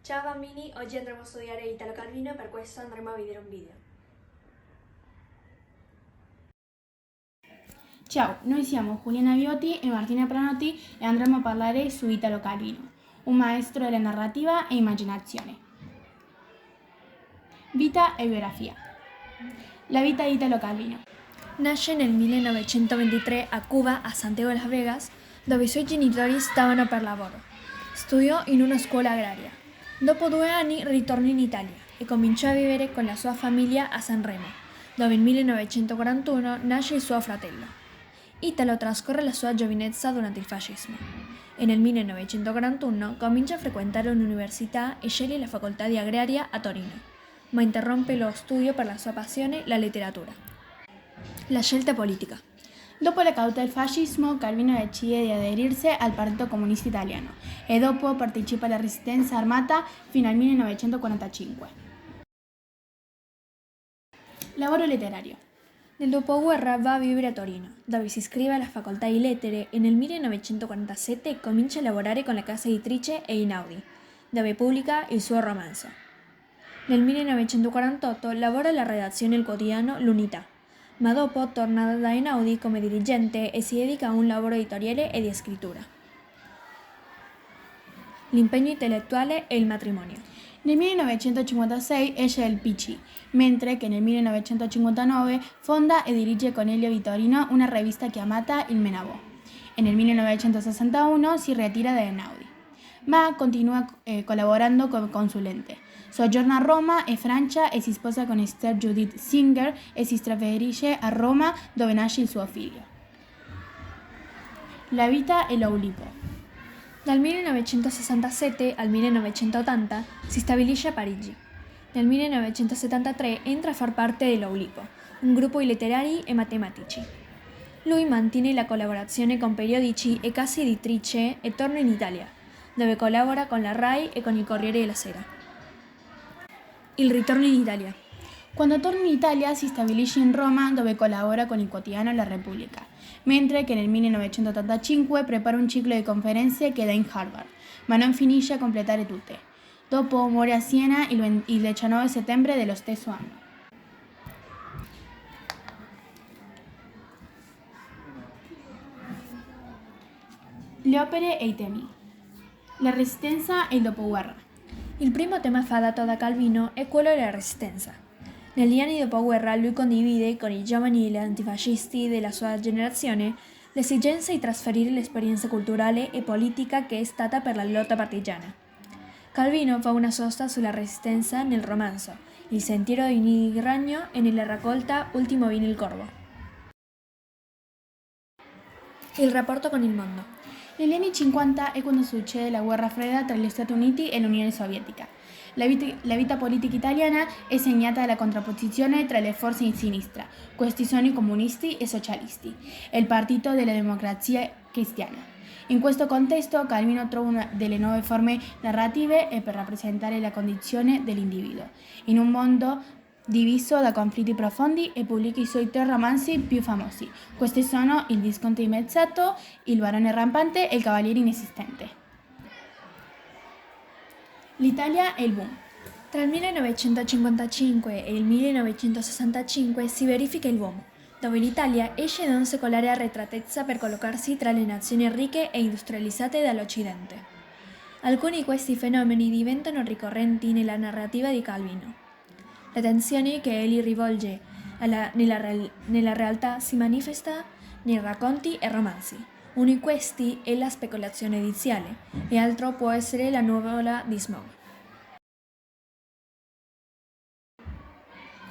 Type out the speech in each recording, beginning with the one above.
Ciao bambini, oggi andremo a studiare Italo Calvino e per questo andremo a vedere un video. Ciao, noi siamo Juliana Viotti e Martina Pranotti e andremo a parlare su Italo Calvino, un maestro della narrativa e immaginazione. Vita e biografia. La vita di Italo Calvino. Nasce nel 1923 a Cuba, a Santiago de las Vegas, dove i suoi genitori stavano per lavoro. Studiò in una scuola agraria. Dopo 2 anni ritornò in Italia e cominciò a vivere con la sua famiglia a Sanremo, dove nel 1941 nasce il suo fratello. Italo trascorre la sua giovinezza durante il fascismo e nel 1941 comincia a frequentare un'università e sceglie la facoltà di agraria a Torino, ma interrompe lo studio per la sua passione, la letteratura. La scelta politica. Dopo la caduta del fascismo, Calvino decide di aderirsi al Partito Comunista Italiano e dopo partecipa alla resistenza armata fino al 1945. Lavoro letterario. Nel dopoguerra va a vivere a Torino, dove si iscrive alla facoltà di lettere e nel 1947 comincia a lavorare con la casa editrice Einaudi, dove pubblica il suo romanzo. Nel 1948 lavora alla redazione del quotidiano L'Unità, ma dopo torna da Einaudi come dirigente e si dedica a un lavoro editoriale e di scrittura. L'impegno intellettuale e il matrimonio. Nel 1956 esce il PC, mentre che nel 1959 fonda e dirige con Elio Vittorino una rivista chiamata Il Menabò e nel 1961 si ritira da Einaudi, ma continua collaborando come consulente. Soggiorna a Roma e Francia e si sposa con Esther Judith Singer e si trasferisce a Roma dove nasce il suo figlio. La vita e l'Oulipo. Dal 1967 al 1980 si stabilisce a Parigi. Nel 1973 entra a far parte dell'Oulipo, un gruppo di letterari e matematici. Lui mantiene la collaborazione con periodici e case editrici e torna in Italia, dove collabora con la RAI e con il Corriere della Sera. Il ritorno in Italia. Quando torna in Italia si stabilisce in Roma dove collabora con il quotidiano La Repubblica, mentre che nel 1985 prepara un ciclo di conferenze che dà in Harvard, ma non finisce a completare tutte. Dopo muore a Siena il 19 settembre dello stesso anno. Le opere e i temi. La resistenza e il dopoguerra. Il primo tema affrontato da Calvino è quello della resistenza. Negli anni dopoguerra lui condivide con i giovani antifascisti della sua generazione l'esigenza di trasferire l'esperienza culturale e politica che è stata per la lotta partigiana. Calvino fa una sosta sulla resistenza nel romanzo Il sentiero di Nidi di Ragno e nella raccolta Ultimo viene il corvo. Il rapporto con il mondo. Negli anni 50 è quando succede la guerra fredda tra gli Stati Uniti e l'Unione Sovietica. La vita politica italiana è segnata dalla contrapposizione tra le forze di sinistra, questi sono i comunisti e socialisti, e il Partito della Democrazia Cristiana. In questo contesto Calvino trova delle nuove forme narrative per rappresentare la condizione dell'individuo, in un mondo diviso da conflitti profondi e pubblica i suoi 3 romanzi più famosi. Questi sono Il Visconte dimezzato, Il Barone rampante e Il Cavaliere inesistente. L'Italia e il boom. Tra il 1955 e il 1965 si verifica il boom, dove l'Italia esce da una secolare arretratezza per collocarsi tra le nazioni ricche e industrializzate dall'Occidente. Alcuni di questi fenomeni diventano ricorrenti nella narrativa di Calvino. L'attenzione che egli rivolge nella realtà si manifesta nei racconti e romanzi. Uno di questi è la speculazione ediziale e altro può essere la nuvola di smog.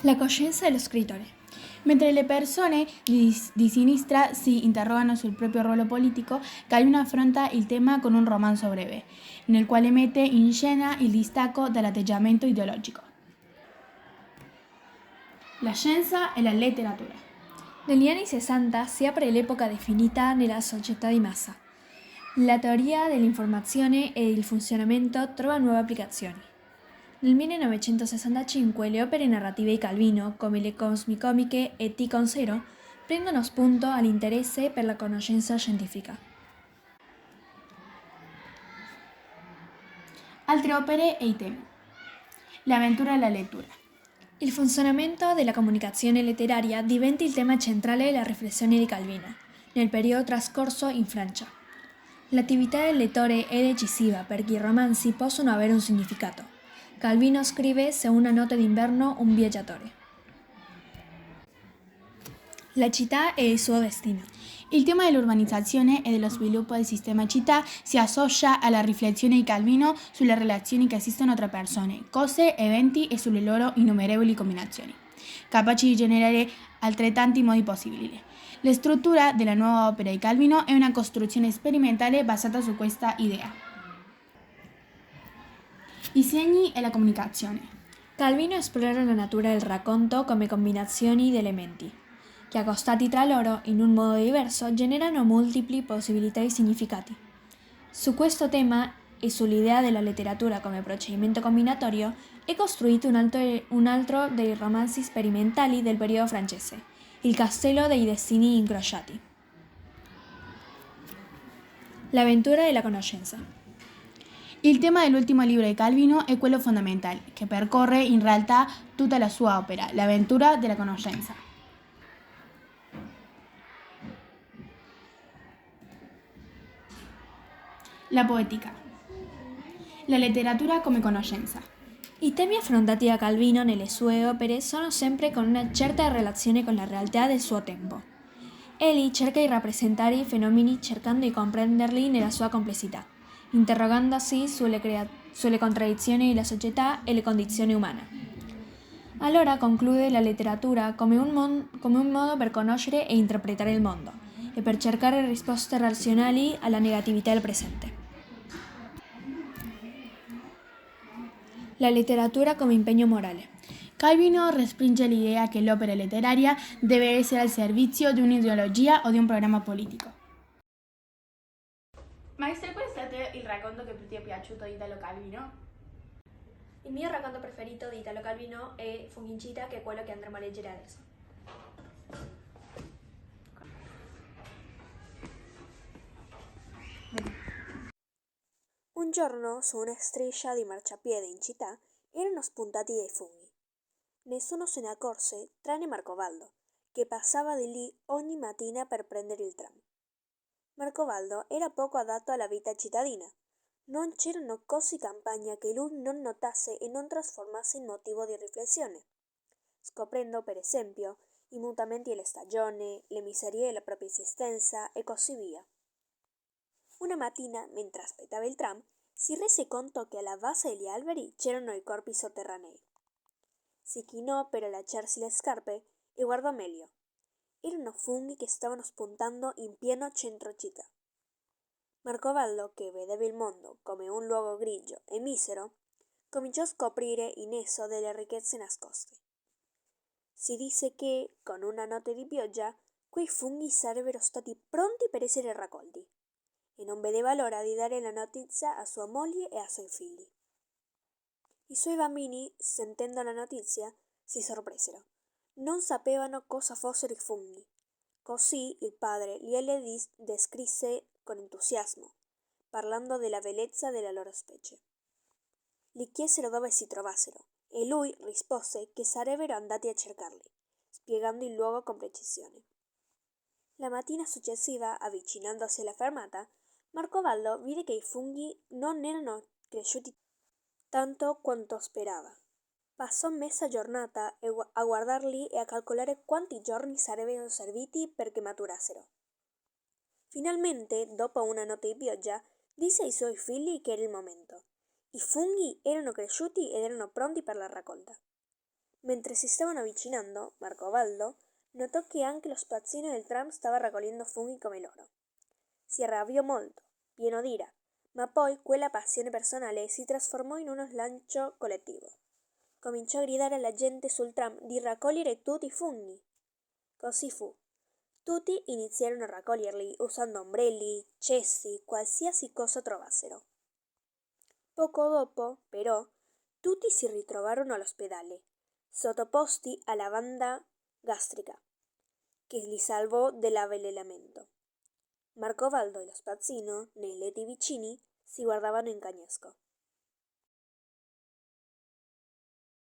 La coscienza dello scrittore. Mentre le persone di sinistra si interrogano sul proprio ruolo politico, Calvino affronta il tema con un romanzo breve, nel quale mette in scena il distacco dall'atteggiamento ideologico. La scienza e la letteratura. Negli anni 60 si apre l'epoca definita nella società di massa. La teoria dell'informazione e il funzionamento trova nuove applicazioni. Nel 1965 le opere narrative di Calvino, come le Cosmicomiche e T con Zero, prendono spunto all'interesse per la conoscenza scientifica. Altre opere e i temi. L'avventura e la lettura. Il funzionamento della comunicazione letteraria diventa il tema centrale della riflessione di Calvino, nel periodo trascorso in Francia. L'attività del lettore è decisiva perché i romanzi possono avere un significato. Calvino scrive su una notte d'inverno un viaggiatore. La città e il suo destino. Il tema dell'urbanizzazione e dello sviluppo del sistema città si associa alla riflessione di Calvino sulle relazioni che esistono tra persone, cose, eventi e sulle loro innumerevoli combinazioni, capaci di generare altrettanti modi possibili. La struttura della nuova opera di Calvino è una costruzione sperimentale basata su questa idea. I segni e la comunicazione. Calvino esplora la natura del racconto come combinazioni di elementi, che accostati tra loro in un modo diverso generano multipli possibilità di significati. Su questo tema e sull'idea della letteratura come procedimento combinatorio è costruito un altro dei romanzi sperimentali del periodo francese, Il castello dei destini incrociati. L'avventura e la conoscenza. Il tema dell'ultimo libro di Calvino è quello fondamentale, che percorre in realtà tutta la sua opera, l'avventura della conoscenza. La poetica. La letteratura come conoscenza. I temi affrontati da Calvino nelle sue opere sono sempre con una certa relazione con la realtà del suo tempo. Egli cerca di rappresentare i fenomeni cercando di comprenderli nella sua complessità, interrogandosi sulle contraddizioni della società e le condizioni umane. Allora conclude la letteratura come un modo per conoscere e interpretare il mondo e per cercare risposte razionali alla negatività del presente. La letteratura come impegno morale. Calvino respinge l'idea che l'opera letteraria deve essere al servizio di un'ideologia o di un programma politico. Maestra, qual è stato il racconto che più ti è piaciuto di Italo Calvino? Il mio racconto preferito di Italo Calvino è Fungincita, che è quello che andremo a leggere adesso. Un giorno, su una striscia di marciapiede in città, erano spuntati dei funghi. Nessuno se ne accorse, tranne Marcobaldo, che passava di lì ogni mattina per prendere il tram. Marcobaldo era poco adatto alla vita cittadina. Non c'erano cose in campagna che lui non notasse e non trasformasse in motivo di riflessione, scoprendo, per esempio, i mutamenti della stagione, le miserie della propria esistenza e così via. Una mattina, mentre aspettava il tram, si rese conto che alla base degli alberi c'erano i corpi sotterranei. Si chinò per allacciarsi le scarpe e guardò meglio. Erano funghi che stavano spuntando in pieno centro città. Marcobaldo, che vedeva il mondo come un luogo grigio e misero, cominciò a scoprire in esso delle ricchezze nascoste. Si dice che, con una notte di pioggia, quei funghi sarebbero stati pronti per essere raccolti, e non vedeva l'ora di dare la notizia a sua moglie e ai suoi figli. I suoi bambini, sentendo la notizia, si sorpresero. Non sapevano cosa fossero i funghi. Così il padre glieli descrisse con entusiasmo, parlando della bellezza della loro specie. Gli chiesero dove si trovassero e lui rispose che sarebbero andati a cercarli, spiegando il luogo con precisione. La mattina successiva, avvicinandosi alla fermata, Marcobaldo vide che i funghi non erano cresciuti tanto quanto sperava. Passò mezza giornata a guardarli e a calcolare quanti giorni sarebbero serviti perché maturassero. Finalmente, dopo una notte di pioggia, disse ai suoi figli che era il momento. I funghi erano cresciuti ed erano pronti per la raccolta. Mentre si stavano avvicinando, Marcobaldo notò che anche lo spazzino del tram stava raccogliendo funghi come loro. Si arrabbiò molto, pieno d'ira, ma poi quella passione personale si trasformò in uno slancio collettivo. Cominciò a gridare alla gente sul tram di raccogliere tutti i funghi. Così fu. Tutti iniziarono a raccoglierli usando ombrelli, cessi, qualsiasi cosa trovassero. Poco dopo, però, tutti si ritrovarono all'ospedale, sottoposti alla banda gastrica, che li salvò dall'avvelenamento. Marcobaldo e lo spazzino, nei letti vicini, si guardavano in cagnesco.